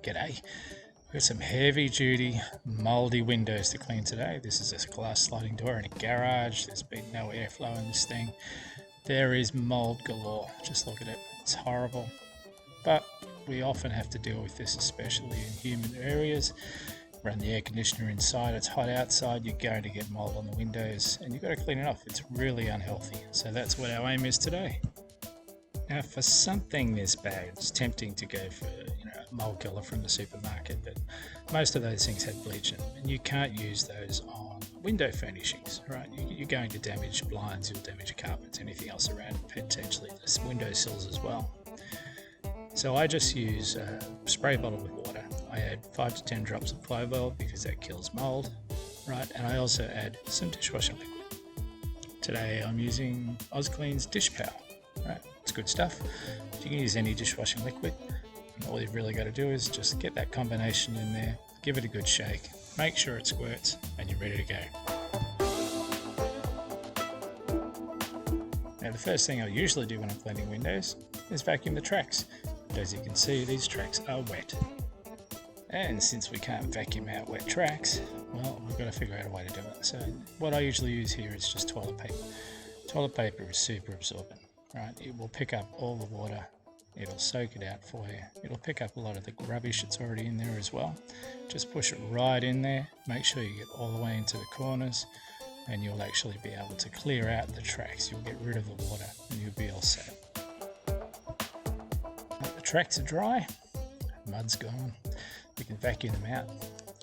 G'day. We've got some heavy duty mouldy windows to clean today. This is a glass sliding door in a garage. There's been no airflow in this thing. There is mould galore. Just look at it. It's horrible. But we often have to deal with this, especially in humid areas. Run the air conditioner inside, it's hot outside, you're going to get mould on the windows and you've got to clean it off. It's really unhealthy. So that's what our aim is today. Now, for something this bad, it's tempting to go for a mould killer from the supermarket, but most of those things have bleach in them, and you can't use those on window furnishings, right? You're going to damage blinds, you'll damage carpets, anything else around, potentially the window sills as well. So I just use a spray bottle with water. I add 5 to 10 drops of clove oil because that kills mould, right? And I also add some dishwashing liquid. Today I'm using OzClean's Dish Power, right? It's good stuff. You can use any dishwashing liquid. All you've really got to do is just get that combination in there, give it a good shake, make sure it squirts, and you're ready to go. Now the first thing I usually do when I'm cleaning windows is vacuum the tracks. But as you can see, these tracks are wet. And since we can't vacuum out wet tracks, well, we've got to figure out a way to do it. So what I usually use here is just toilet paper. Toilet paper is super absorbent, right? It will pick up all the water. It'll soak it out for you. It'll pick up a lot of the rubbish that's already in there as well. Just push it right in there. Make sure you get all the way into the corners and you'll actually be able to clear out the tracks. You'll get rid of the water and you'll be all set. The tracks are dry, mud's gone. You can vacuum them out.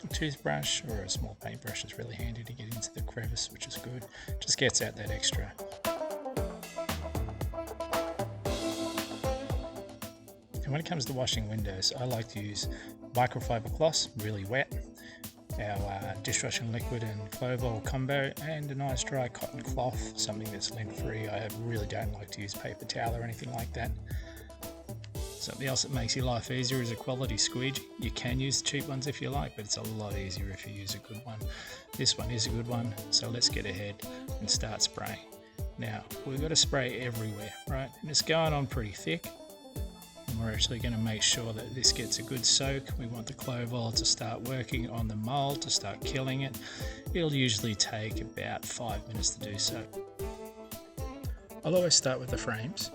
A toothbrush or a small paintbrush is really handy to get into the crevice, which is good. Just gets out that extra. And when it comes to washing windows, I like to use microfiber cloths, really wet, our dishwashing liquid and clove oil combo, and a nice dry cotton cloth, something that's lint free. I really don't like to use paper towel or anything like that. Something else that makes your life easier is a quality squeegee. You can use cheap ones if you like, but it's a lot easier if you use a good one. This one is a good one, so let's get ahead and start spraying. Now, we've got to spray everywhere, right? And it's going on pretty thick. And we're actually going to make sure that this gets a good soak. We want the clove oil to start working on the mould, to start killing it. It'll usually take about 5 minutes to do so. I'll always start with the frames.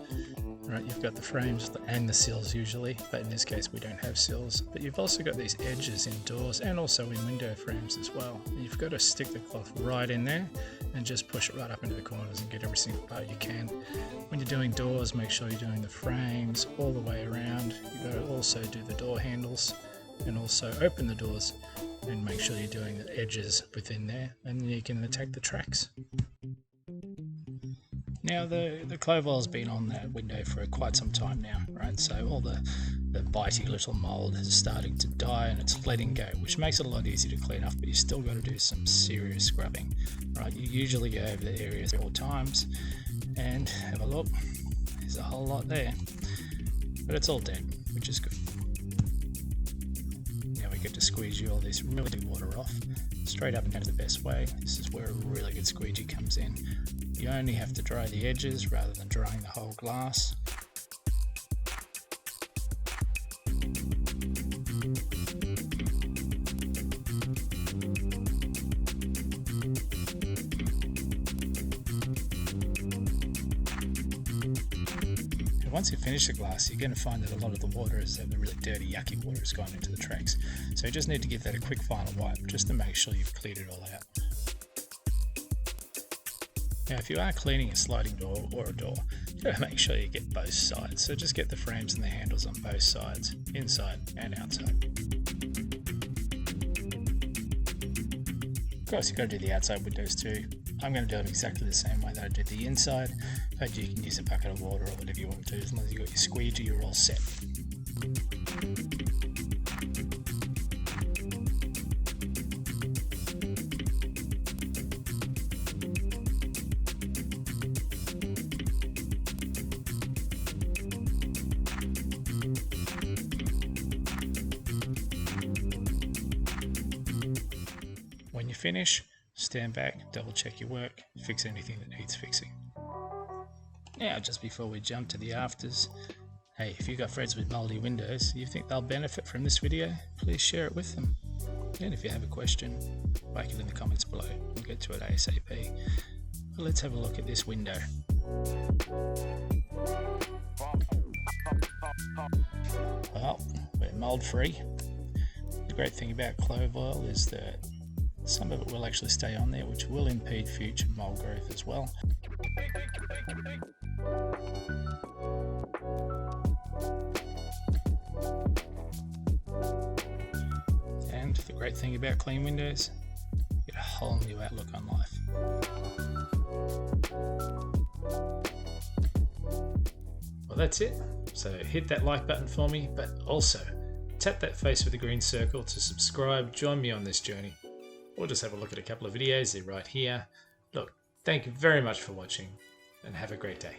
Right, you've got the frames and the sills usually, but in this case we don't have sills. But you've also got these edges in doors and also in window frames as well. You've got to stick the cloth right in there and just push it right up into the corners and get every single part you can. When you're doing doors, make sure you're doing the frames all the way around. You've got to also do the door handles and also open the doors and make sure you're doing the edges within there, and then you can attack the tracks. Now the clove oil's been on that window for quite some time now, right? So all the bitey little mould is starting to die and it's letting go, which makes it a lot easier to clean up, but you still got to do some serious scrubbing, right? You usually go over the areas 4 times and have a look. There's a whole lot there, but it's all dead, which is good. Now we get to squeegee all this really water off, straight up and down is the best way. This is where a really good squeegee comes in. You only have to dry the edges rather than drying the whole glass. And once you finish the glass, you're going to find that a lot of the water the really dirty, yucky water has gone into the tracks. So you just need to give that a quick final wipe just to make sure you've cleared it all out. Now, if you are cleaning a sliding door or a door, you got to make sure you get both sides. So just get the frames and the handles on both sides, inside and outside. Of course, you've got to do the outside windows too. I'm going to do it exactly the same way that I did the inside, but you can use a bucket of water or whatever you want to do. As long as you've got your squeegee, you're all set. When you finish, stand back, double check your work, fix anything that needs fixing. Now, just before we jump to the afters, Hey, if you've got friends with mouldy windows, you think they'll benefit from this video, please share it with them. And if you have a question, whack it in the comments below. We'll get to it ASAP. But let's have a look at this window. Well, we're mould free. The great thing about clove oil is that some of it will actually stay on there, which will impede future mould growth as well. And the great thing about clean windows, you get a whole new outlook on life. Well, that's it. So hit that like button for me, but also tap that face with the green circle to subscribe, join me on this journey, or just have a look at a couple of videos, they're right here. Look, thank you very much for watching and have a great day.